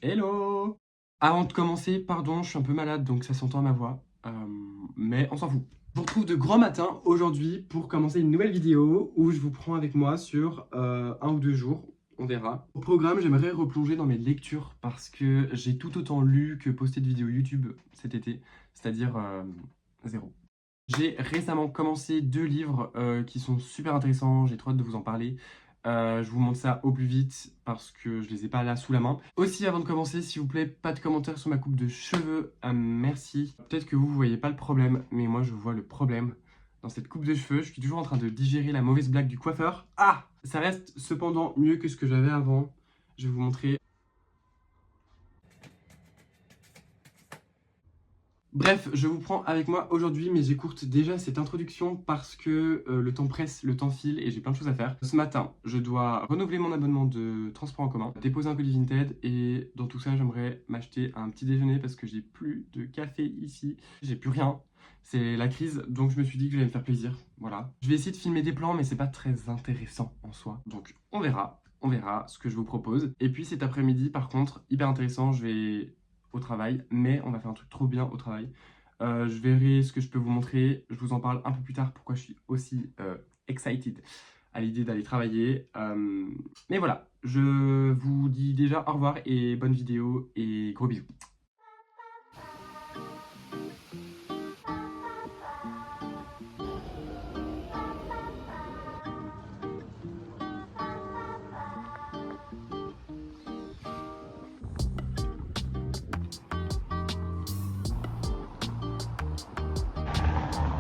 Hello! Avant de commencer, pardon, je suis un peu malade donc ça s'entend à ma voix, mais on s'en fout. Je vous retrouve de grand matin aujourd'hui pour commencer une nouvelle vidéo où je vous prends avec moi sur 1 ou 2 jours, on verra. Au programme, j'aimerais replonger dans mes lectures parce que j'ai tout autant lu que posté de vidéos YouTube cet été, c'est-à-dire 0. J'ai récemment commencé 2 livres qui sont super intéressants, j'ai trop hâte de vous en parler. Je vous montre ça au plus vite parce que je les ai pas là sous la main. Aussi, avant de commencer, s'il vous plaît, pas de commentaires sur ma coupe de cheveux. Merci. Peut-être que vous voyez pas le problème, mais moi je vois le problème dans cette coupe de cheveux. Je suis toujours en train de digérer la mauvaise blague du coiffeur. Ah! Ça reste cependant mieux que ce que j'avais avant. Je vais vous montrer. Bref, je vous prends avec moi aujourd'hui, mais j'écoute déjà cette introduction parce que le temps presse, le temps file et j'ai plein de choses à faire. Ce matin, je dois renouveler mon abonnement de transport en commun, déposer un colis Vinted et dans tout ça, j'aimerais m'acheter un petit déjeuner parce que j'ai plus de café ici, j'ai plus rien. C'est la crise, donc je me suis dit que j'allais me faire plaisir, voilà. Je vais essayer de filmer des plans, mais c'est pas très intéressant en soi, donc on verra. On verra ce que je vous propose. Et puis cet après-midi, par contre, hyper intéressant, je vais au travail, mais on va faire un truc trop bien au travail. Je verrai ce que je peux vous montrer, je vous en parle un peu plus tard pourquoi je suis aussi excited à l'idée d'aller travailler. Mais voilà, je vous dis déjà au revoir et bonne vidéo et gros bisous.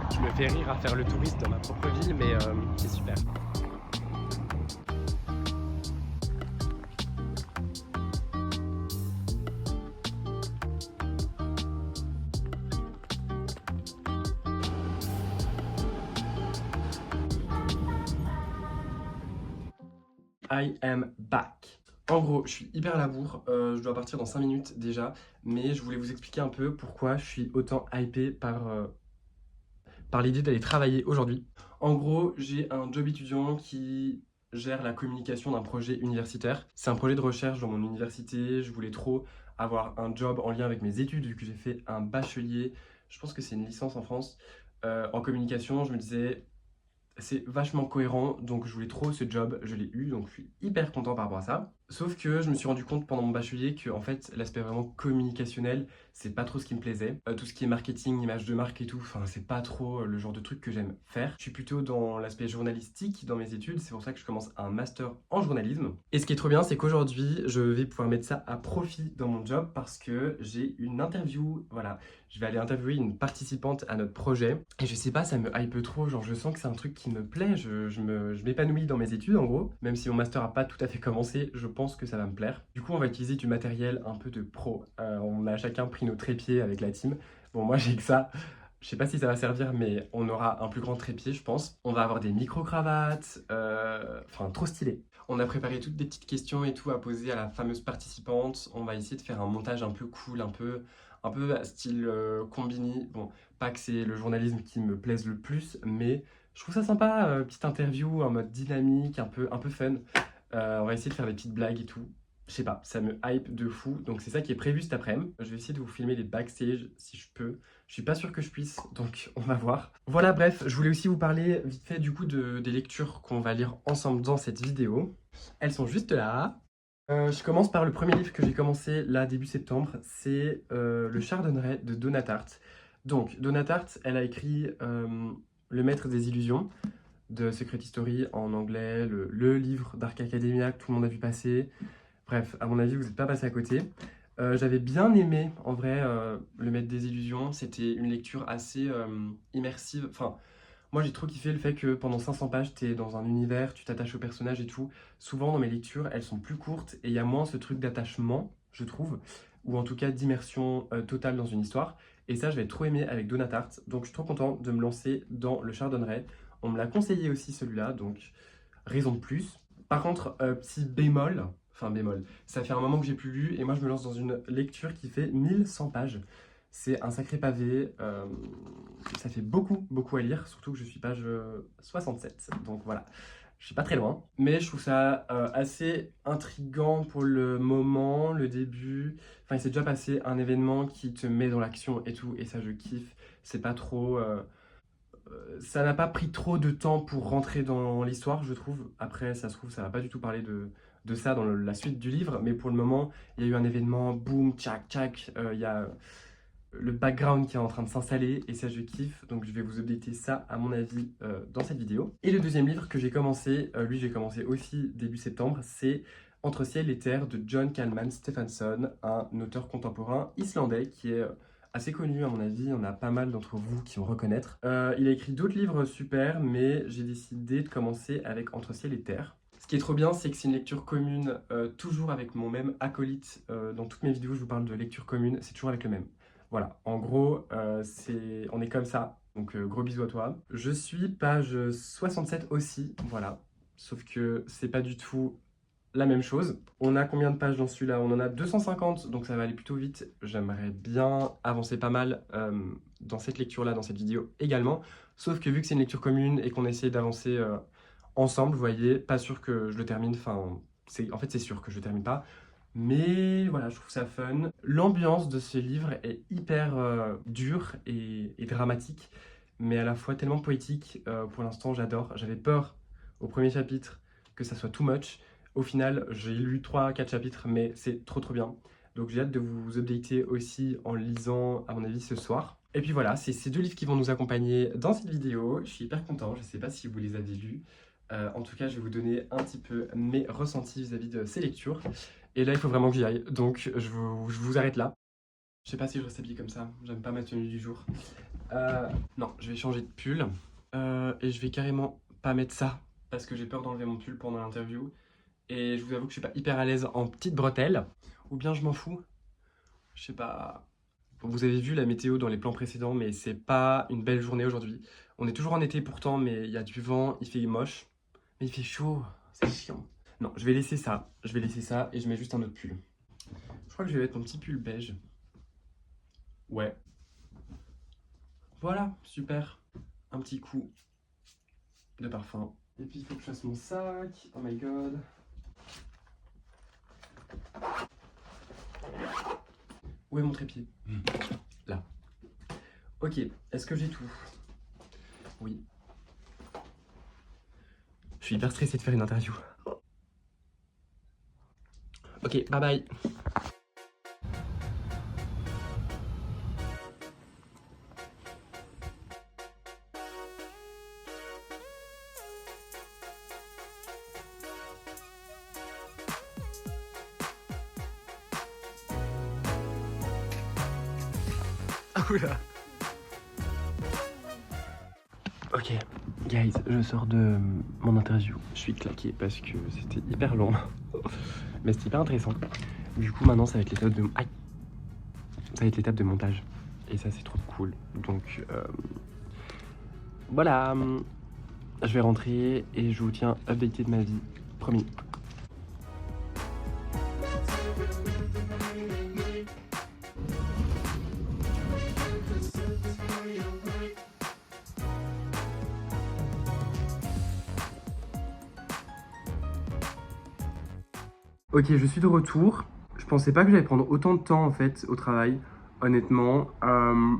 Je me fais rire à faire le touriste dans ma propre ville, mais c'est super. I am back. En gros, je suis hyper à la bourre, je dois partir dans 5 minutes déjà, mais je voulais vous expliquer un peu pourquoi je suis autant hypé par l'idée d'aller travailler aujourd'hui. En gros, j'ai un job étudiant qui gère la communication d'un projet universitaire. C'est un projet de recherche dans mon université. Je voulais trop avoir un job en lien avec mes études, vu que j'ai fait un bachelier. Je pense que c'est une licence en France en communication. Je me disais, c'est vachement cohérent, donc je voulais trop ce job, je l'ai eu, donc je suis hyper content par rapport à ça. Sauf que je me suis rendu compte pendant mon bachelier que en fait l'aspect vraiment communicationnel, c'est pas trop ce qui me plaisait. Tout ce qui est marketing, image de marque et tout, enfin c'est pas trop le genre de truc que j'aime faire. Je suis plutôt dans l'aspect journalistique dans mes études, c'est pour ça que je commence un master en journalisme. Et ce qui est trop bien, c'est qu'aujourd'hui, je vais pouvoir mettre ça à profit dans mon job parce que j'ai une interview, voilà. Je vais aller interviewer une participante à notre projet. Et je sais pas, ça me hype trop. Genre, je sens que c'est un truc qui me plaît. Je m'épanouis dans mes études, en gros. Même si mon master a pas tout à fait commencé, je pense que ça va me plaire. Du coup, on va utiliser du matériel un peu de pro. On a chacun pris nos trépieds avec la team. Bon, moi, j'ai que ça. Je sais pas si ça va servir, mais on aura un plus grand trépied, je pense. On va avoir des micro-cravates. Enfin, trop stylé. On a préparé toutes des petites questions et tout à poser à la fameuse participante. On va essayer de faire un montage un peu cool, un peu style Combini. Bon, pas que c'est le journalisme qui me plaise le plus, mais je trouve ça sympa, petite interview en mode dynamique, un peu fun. On va essayer de faire des petites blagues et tout. Je sais pas, ça me hype de fou. Donc c'est ça qui est prévu cet après-midi. Je vais essayer de vous filmer les backstage si je peux. Je suis pas sûr que je puisse, donc on va voir. Voilà, bref, je voulais aussi vous parler vite fait du coup des lectures qu'on va lire ensemble dans cette vidéo. Elles sont juste là. Je commence par le premier livre que j'ai commencé là début septembre, c'est Le Chardonneret de Donna Tartt. Donc Donna Tartt, elle a écrit Le Maître des Illusions de Secret History en anglais, le livre Dark Academia que tout le monde a vu passer. Bref, à mon avis, vous n'êtes pas passé à côté. J'avais bien aimé, en vrai, Le Maître des Illusions. C'était une lecture assez immersive. Enfin, moi, j'ai trop kiffé le fait que pendant 500 pages, tu es dans un univers, tu t'attaches au personnage et tout. Souvent, dans mes lectures, elles sont plus courtes et il y a moins ce truc d'attachement, je trouve, ou en tout cas d'immersion totale dans une histoire. Et ça, je vais trop aimer avec Donna Tartt. Donc, je suis trop content de me lancer dans Le Chardonneret. On me l'a conseillé aussi celui-là, donc raison de plus. Par contre, petit bémol, enfin bémol, ça fait un moment que j'ai plus lu et moi je me lance dans une lecture qui fait 1100 pages. C'est un sacré pavé, ça fait beaucoup, beaucoup à lire, surtout que je suis page 67, donc voilà. je suis pas très loin. Mais je trouve ça assez intriguant pour le moment, le début. Enfin, il s'est déjà passé un événement qui te met dans l'action et tout, et ça je kiffe. C'est pas trop... ça n'a pas pris trop de temps pour rentrer dans l'histoire, je trouve. Après, ça se trouve, ça va pas du tout parler de ça dans la suite du livre, mais pour le moment, il y a eu un événement, boum, tchac, tchac, il y a le background qui est en train de s'installer, et ça, je kiffe. Donc, je vais vous updater ça, à mon avis, dans cette vidéo. Et le deuxième livre que j'ai commencé, lui, j'ai commencé aussi début septembre, c'est Entre ciel et terre de John Kalman Stephenson, un auteur contemporain islandais qui est assez connu à mon avis, il y en a pas mal d'entre vous qui vont reconnaître. Il a écrit d'autres livres super, mais j'ai décidé de commencer avec Entre ciel et terre. Ce qui est trop bien, c'est que c'est une lecture commune, toujours avec mon même acolyte. Dans toutes mes vidéos, je vous parle de lecture commune, c'est toujours avec le même. Voilà, en gros, on est comme ça, donc gros bisous à toi. Je suis page 67 aussi, voilà, sauf que c'est pas du tout la même chose. On a combien de pages dans celui-là? On en a 250, donc ça va aller plutôt vite. J'aimerais bien avancer pas mal dans cette lecture-là, dans cette vidéo également. Sauf que vu que c'est une lecture commune et qu'on essaie d'avancer ensemble, vous voyez, pas sûr que je le termine. Enfin, en fait, c'est sûr que je le termine pas. Mais voilà, je trouve ça fun. L'ambiance de ce livre est hyper dure et dramatique, mais à la fois tellement poétique. Pour l'instant, j'adore. J'avais peur au premier chapitre que ça soit too much. Au final, j'ai lu 3-4 chapitres, mais c'est trop bien. Donc j'ai hâte de vous updater aussi en lisant, à mon avis, ce soir. Et puis voilà, c'est ces deux livres qui vont nous accompagner dans cette vidéo. Je suis hyper content, je ne sais pas si vous les avez lus. En tout cas, je vais vous donner un petit peu mes ressentis vis-à-vis de ces lectures. Et là, il faut vraiment que j'y aille, donc je vous arrête là. Je sais pas si je reste habillée comme ça, j'aime pas ma tenue du jour. Non, je vais changer de pull. Et je vais carrément pas mettre ça, parce que j'ai peur d'enlever mon pull pendant l'interview. Et je vous avoue que je suis pas hyper à l'aise en petites bretelles. Ou bien je m'en fous. Je sais pas. Vous avez vu la météo dans les plans précédents, mais c'est pas une belle journée aujourd'hui. On est toujours en été pourtant, mais il y a du vent, il fait moche. Mais il fait chaud, c'est chiant. Non, je vais laisser ça. Je vais laisser ça et je mets juste un autre pull. Je crois que je vais mettre mon petit pull beige. Ouais. Voilà, super. Un petit coup de parfum. Et puis il faut que je fasse mon sac. Oh my god. Où est mon trépied? Là. Ok, est-ce que j'ai tout? Oui. Je suis hyper stressé de faire une interview. Ok, bye bye. Ah oula. Ok, guys, je sors de mon interview. Je suis claqué parce que c'était hyper long. Mais c'était hyper intéressant. Du coup, maintenant, ça va être l'étape de... Aïe. Ça va être l'étape de montage. Et ça, c'est trop cool. Donc, voilà. Je vais rentrer et je vous tiens updaté de ma vie. Promis. Ok, je suis de retour. Je pensais pas que j'allais prendre autant de temps en fait au travail, honnêtement.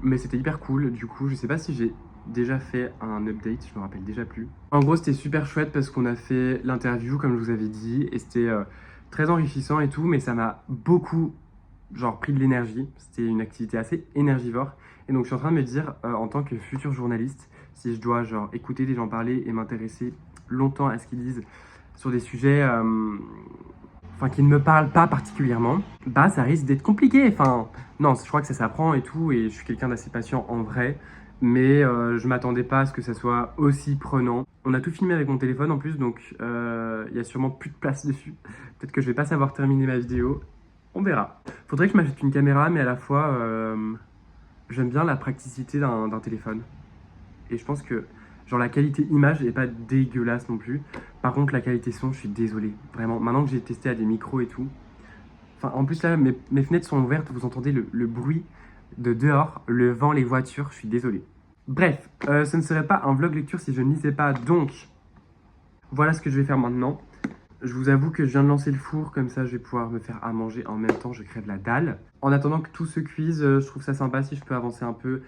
Mais c'était hyper cool. Du coup, je sais pas si j'ai déjà fait un update, je me rappelle déjà plus. En gros, c'était super chouette parce qu'on a fait l'interview, comme je vous avais dit, et c'était très enrichissant et tout, mais ça m'a beaucoup genre pris de l'énergie. C'était une activité assez énergivore. Et donc, je suis en train de me dire, en tant que futur journaliste, si je dois genre écouter des gens parler et m'intéresser longtemps à ce qu'ils disent sur des sujets enfin qui ne me parlent pas particulièrement, bah ça risque d'être compliqué. Enfin, non, je crois que ça s'apprend et tout, et je suis quelqu'un d'assez patient en vrai, mais je m'attendais pas à ce que ça soit aussi prenant. On a tout filmé avec mon téléphone en plus, donc il y a sûrement plus de place dessus. Peut-être que je vais pas savoir terminer ma vidéo. On verra. Faudrait que je m'achète une caméra, mais à la fois, j'aime bien la praticité d'un téléphone. Et je pense que genre la qualité image est pas dégueulasse non plus. Par contre la qualité son, je suis désolé. Vraiment, maintenant que j'ai testé à des micros et tout. Enfin, en plus là, mes fenêtres sont ouvertes, vous entendez le bruit de dehors, le vent, les voitures, je suis désolé. Bref, ce ne serait pas un vlog lecture si je ne lisais pas, donc Voilà ce que je vais faire maintenant. Je vous avoue que je viens de lancer le four, comme ça je vais pouvoir me faire à manger en même temps, je crève la dalle. En attendant que tout se cuise, je trouve ça sympa si je peux avancer un peu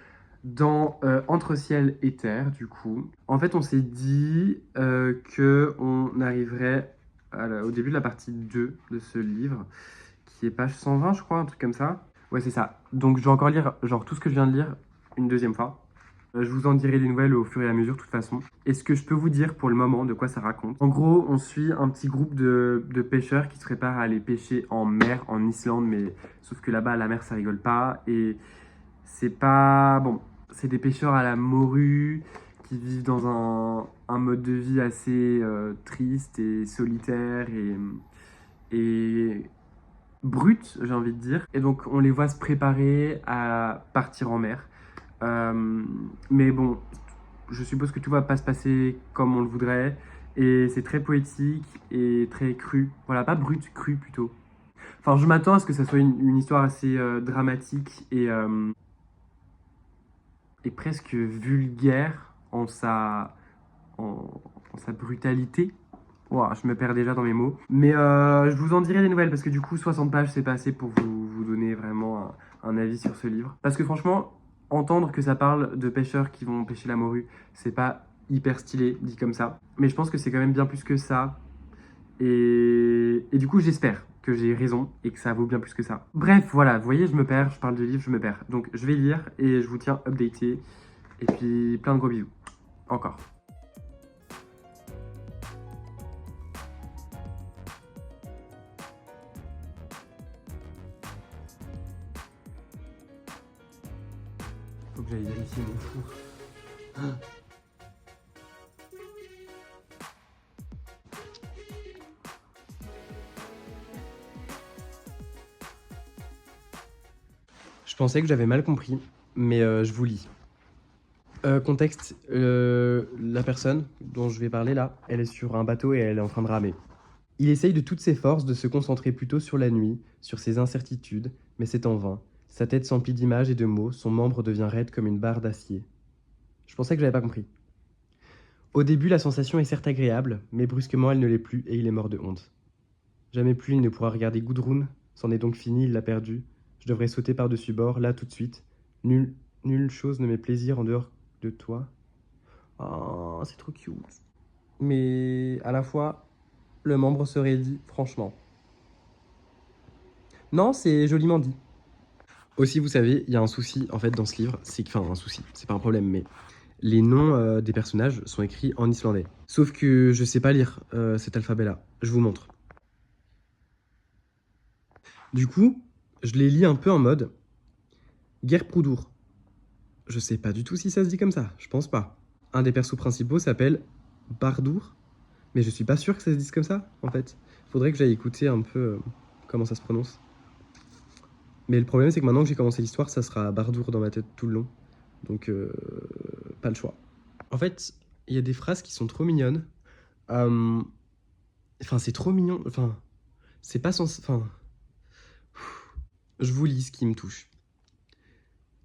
dans Entre ciel et terre, du coup. En fait, on s'est dit que on arriverait au début de la partie 2 de ce livre, qui est page 120, je crois, un truc comme ça. Ouais, c'est ça. Donc je vais encore lire genre tout ce que je viens de lire une deuxième fois. Je vous en dirai des nouvelles au fur et à mesure, de toute façon. Et ce que je peux vous dire pour le moment, de quoi ça raconte. En gros, on suit un petit groupe de pêcheurs qui se préparent à aller pêcher en mer, en Islande, mais sauf que là-bas, la mer, ça rigole pas. Et c'est pas... Bon, c'est des pêcheurs à la morue qui vivent dans un mode de vie assez triste et solitaire et brut, j'ai envie de dire. Et donc, on les voit se préparer à partir en mer. Mais bon, je suppose que tout va pas se passer comme on le voudrait. Et c'est très poétique et très cru. Voilà, pas brut, cru plutôt. Enfin, je m'attends à ce que ça soit une histoire assez dramatique et presque vulgaire en sa brutalité. Ouah, je me perds déjà dans mes mots. Mais je vous en dirai des nouvelles parce que du coup, 60 pages, c'est pas assez pour vous donner vraiment un avis sur ce livre. Parce que franchement, entendre que ça parle de pêcheurs qui vont pêcher la morue, c'est pas hyper stylé dit comme ça. Mais je pense que c'est quand même bien plus que ça. Et du coup, j'espère que j'ai raison et que ça vaut bien plus que ça. Bref, voilà, vous voyez, je me perds, je parle de livre, je me perds. Donc je vais lire et je vous tiens updaté. Et puis plein de gros bisous. Encore. Faut que j'aille vérifier mon four. Je pensais que j'avais mal compris, mais je vous lis. Contexte, la personne dont je vais parler là, elle est sur un bateau et elle est en train de ramer. Il essaye de toutes ses forces de se concentrer plutôt sur la nuit, sur ses incertitudes, mais c'est en vain. Sa tête s'emplit d'images et de mots, son membre devient raide comme une barre d'acier. Je pensais que j'avais pas compris. Au début, la sensation est certes agréable, mais brusquement elle ne l'est plus et il est mort de honte. Jamais plus il ne pourra regarder Gudrun, c'en est donc fini, il l'a perdu. Je devrais sauter par-dessus bord, là tout de suite. Nulle chose ne m'est plaisir en dehors de toi. Oh, c'est trop cute. Mais à la fois, le membre se raidit, franchement. Non, c'est joliment dit. Aussi, vous savez, il y a un souci en fait dans ce livre, c'est que, enfin un souci, c'est pas un problème, mais les noms des personnages sont écrits en islandais. Sauf que je sais pas lire cet alphabet-là. Je vous montre. Du coup, je les lis un peu en mode Gerprudur. Je sais pas du tout si ça se dit comme ça, je pense pas. Un des persos principaux s'appelle Bardour, mais je suis pas sûr que ça se dise comme ça, en fait. Faudrait que j'aille écouter un peu comment ça se prononce. Mais le problème, c'est que maintenant que j'ai commencé l'histoire, ça sera Bardour dans ma tête tout le long. Donc, pas le choix. En fait, il y a des phrases qui sont trop mignonnes. Enfin, c'est trop mignon. Enfin, c'est pas censé... Enfin, je vous lis ce qui me touche.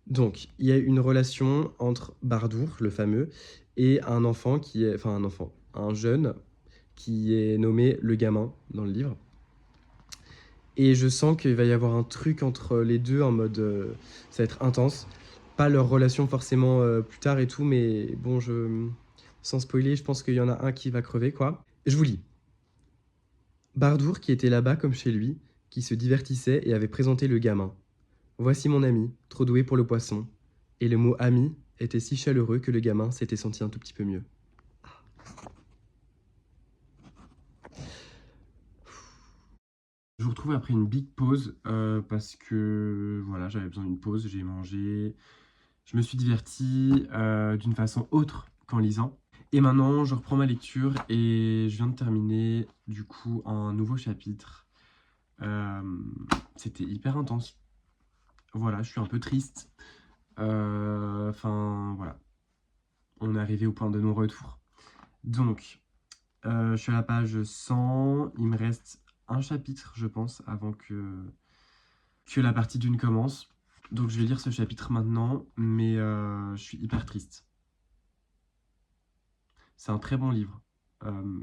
Donc, il y a une relation entre Bardour, le fameux, et un enfant qui est... Enfin, un enfant. Un jeune qui est nommé le gamin dans le livre. Et je sens qu'il va y avoir un truc entre les deux en mode... ça va être intense. Pas leur relation forcément plus tard et tout, mais bon, sans spoiler, je pense qu'il y en a un qui va crever, quoi. Je vous lis. Bardour, qui était là-bas comme chez lui, qui se divertissait et avait présenté le gamin. Voici mon ami, trop doué pour le poisson. Et le mot ami était si chaleureux que le gamin s'était senti un tout petit peu mieux. Je vous retrouve après une big pause parce que voilà, j'avais besoin d'une pause, j'ai mangé, je me suis diverti d'une façon autre qu'en lisant. Et maintenant, je reprends ma lecture et je viens de terminer du coup un nouveau chapitre. C'était hyper intense. Voilà, je suis un peu triste. Enfin, voilà. On est arrivé au point de non-retour. Donc, je suis à la page 100. Il me reste un chapitre, je pense, avant que la partie d'une commence. Donc, je vais lire ce chapitre maintenant, mais je suis hyper triste. C'est un très bon livre.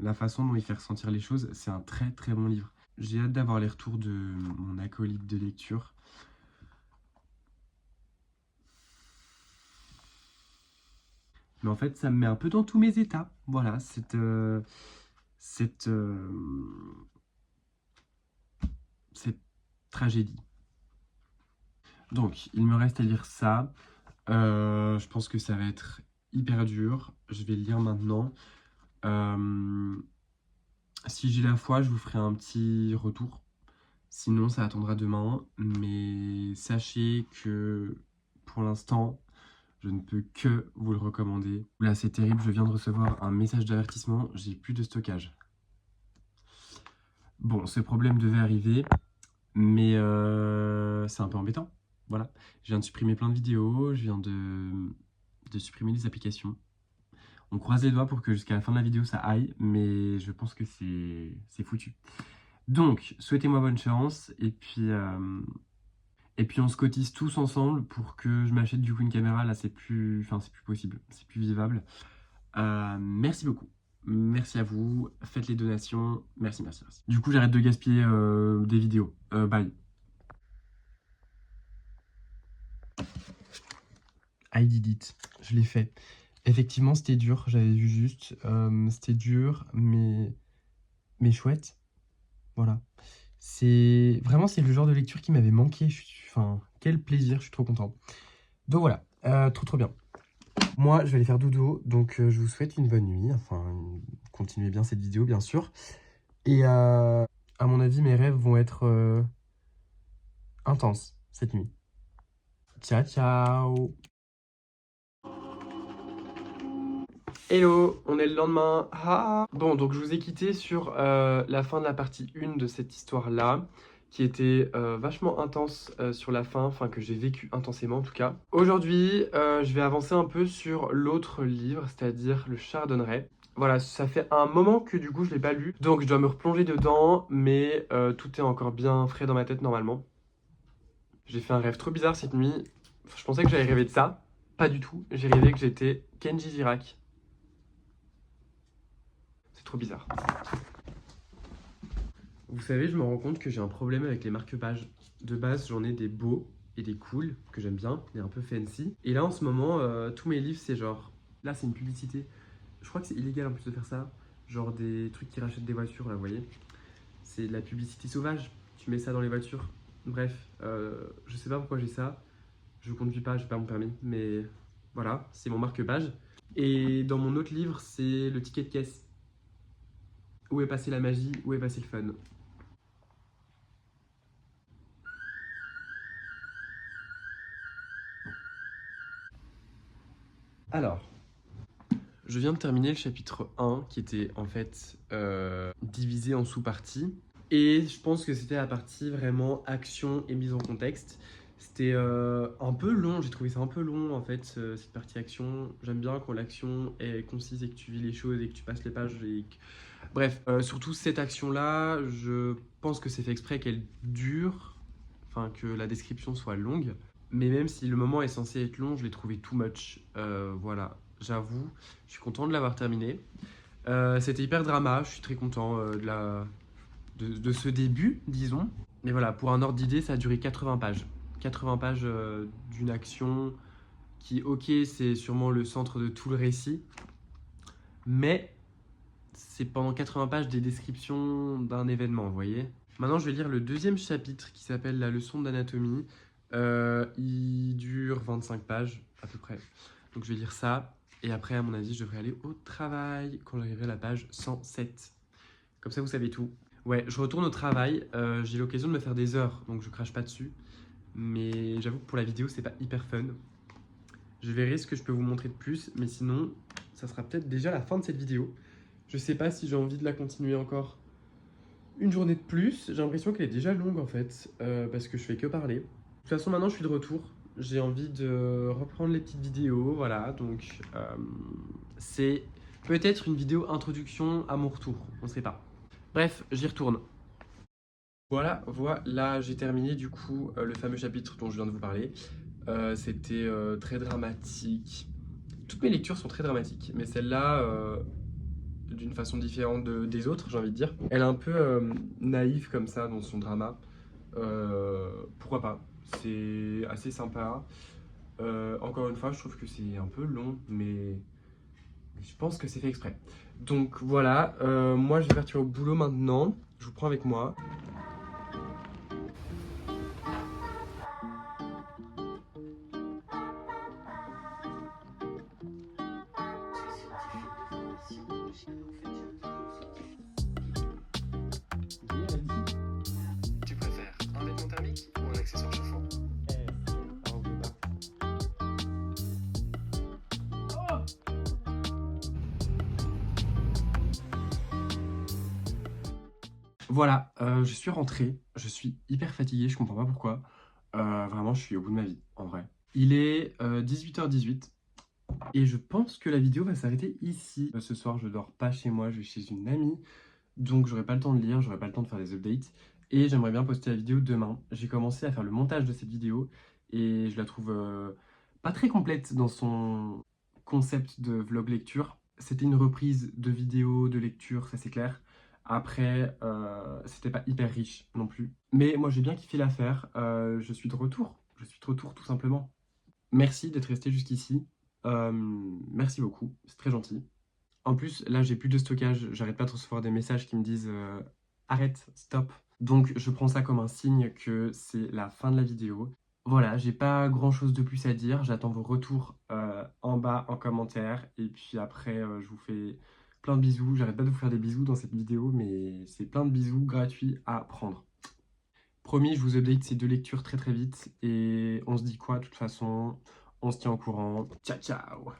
la façon dont il fait ressentir les choses, c'est un très très bon livre. J'ai hâte d'avoir les retours de mon acolyte de lecture. Mais en fait, ça me met un peu dans tous mes états. Voilà, cette, cette tragédie. Donc, il me reste à lire ça. Je pense que ça va être hyper dur. Je vais le lire maintenant. Si j'ai la foi, je vous ferai un petit retour. Sinon, ça attendra demain. Mais sachez que pour l'instant, je ne peux que vous le recommander. Là, c'est terrible. Je viens de recevoir un message d'avertissement. J'ai plus de stockage. Bon, ce problème devait arriver, mais c'est un peu embêtant. Voilà. Je viens de supprimer plein de vidéos. Je viens de supprimer des applications. On croise les doigts pour que jusqu'à la fin de la vidéo ça aille, mais je pense que c'est foutu. Donc, souhaitez-moi bonne chance, et puis on se cotise tous ensemble pour que je m'achète du coup une caméra. Là, c'est plus possible, c'est plus vivable. Merci beaucoup. Merci à vous, faites les donations, merci, merci, merci. Du coup, j'arrête de gaspiller des vidéos. Bye. I did it, je l'ai fait. Effectivement, c'était dur, j'avais vu juste. C'était dur, mais chouette. Voilà. C'est le genre de lecture qui m'avait manqué. Enfin, quel plaisir, je suis trop content. Donc voilà, trop bien. Moi, je vais aller faire dodo, donc je vous souhaite une bonne nuit. Enfin, continuez bien cette vidéo, bien sûr. Et à mon avis, mes rêves vont être intenses cette nuit. Ciao, ciao. Hello, on est le lendemain. Ah. Bon, donc je vous ai quitté sur la fin de la partie 1 de cette histoire-là, qui était vachement intense sur la fin, enfin que j'ai vécu intensément en tout cas. Aujourd'hui, je vais avancer un peu sur l'autre livre, c'est-à-dire le Chardonneret. Voilà, ça fait un moment que du coup je l'ai pas lu, donc je dois me replonger dedans, mais tout est encore bien frais dans ma tête normalement. J'ai fait un rêve trop bizarre cette nuit. Je pensais que j'allais rêver de ça. Pas du tout. J'ai rêvé que j'étais Kenji Girac. C'est trop bizarre. Vous savez, je me rends compte que j'ai un problème avec les marque-pages. De base, j'en ai des beaux et des cool, que j'aime bien, des un peu fancy. Et là, en ce moment, tous mes livres, c'est genre... Là, c'est une publicité. Je crois que c'est illégal en plus de faire ça. Genre des trucs qui rachètent des voitures, là, vous voyez. C'est de la publicité sauvage. Tu mets ça dans les voitures. Bref, je sais pas pourquoi j'ai ça. Je conduis pas, j'ai pas mon permis. Mais voilà, c'est mon marque-page. Et dans mon autre livre, c'est le ticket de caisse. Où est passée la magie? Où est passé le fun? Alors, je viens de terminer le chapitre 1 qui était en fait divisé en sous-parties. Et je pense que c'était la partie vraiment action et mise en contexte. C'était un peu long, j'ai trouvé ça un peu long en fait, cette partie action. J'aime bien quand l'action est concise et que tu vis les choses et que tu passes les pages. Bref, surtout cette action-là, je pense que c'est fait exprès qu'elle dure, enfin que la description soit longue. Mais même si le moment est censé être long, je l'ai trouvé too much. Voilà, j'avoue, je suis content de l'avoir terminé. C'était hyper drama, je suis très content de ce début, disons. Mais voilà, pour un ordre d'idée, ça a duré 80 pages. 80 pages d'une action qui, ok, c'est sûrement le centre de tout le récit, mais c'est pendant 80 pages des descriptions d'un événement, vous voyez. Maintenant, je vais lire le deuxième chapitre qui s'appelle La leçon d'anatomie. Il dure 25 pages à peu près. Donc je vais lire ça. Et après, à mon avis, je devrais aller au travail quand j'arriverai à la page 107. Comme ça, vous savez tout. Ouais, je retourne au travail. J'ai l'occasion de me faire des heures, donc je crache pas dessus. Mais j'avoue que pour la vidéo, c'est pas hyper fun. Je verrai ce que je peux vous montrer de plus. Mais sinon, ça sera peut-être déjà la fin de cette vidéo. Je sais pas si j'ai envie de la continuer encore une journée de plus. J'ai l'impression qu'elle est déjà longue en fait, parce que je fais que parler. De toute façon, maintenant je suis de retour. J'ai envie de reprendre les petites vidéos, voilà. Donc, c'est peut-être une vidéo introduction à mon retour, on sait pas. Bref, j'y retourne. Voilà, j'ai terminé du coup le fameux chapitre dont je viens de vous parler. C'était très dramatique. Toutes mes lectures sont très dramatiques, mais celle-là, d'une façon différente des autres, j'ai envie de dire. Elle est un peu naïve comme ça dans son drama. Pourquoi pas? C'est assez sympa. Encore une fois, je trouve que c'est un peu long, mais je pense que c'est fait exprès. Donc voilà, moi je vais partir au boulot maintenant. Je vous prends avec moi. Tu préfères un vêtement thermique ou un accessoire chauffant? Voilà, je suis rentré, je suis hyper fatigué, je comprends pas pourquoi. Vraiment, je suis au bout de ma vie, en vrai. Il est 18h18 et je pense que la vidéo va s'arrêter ici. Ce soir, je dors pas chez moi, je vais chez une amie, donc j'aurai pas le temps de lire, j'aurai pas le temps de faire des updates. Et j'aimerais bien poster la vidéo demain. J'ai commencé à faire le montage de cette vidéo et je la trouve pas très complète dans son concept de vlog lecture. C'était une reprise de vidéos de lecture, ça c'est clair. Après, c'était pas hyper riche non plus. Mais moi j'ai bien kiffé l'affaire. Je suis de retour. Je suis de retour tout simplement. Merci d'être resté jusqu'ici. Merci beaucoup, c'est très gentil. En plus, là j'ai plus de stockage. J'arrête pas de recevoir des messages qui me disent arrête, stop. Donc je prends ça comme un signe que c'est la fin de la vidéo. Voilà, j'ai pas grand chose de plus à dire. J'attends vos retours en bas en commentaire. Et puis après, je vous fais plein de bisous. J'arrête pas de vous faire des bisous dans cette vidéo, mais c'est plein de bisous gratuits à prendre. Promis, je vous update ces deux lectures très très vite. Et on se dit quoi de toute façon? On se tient au courant. Ciao ciao!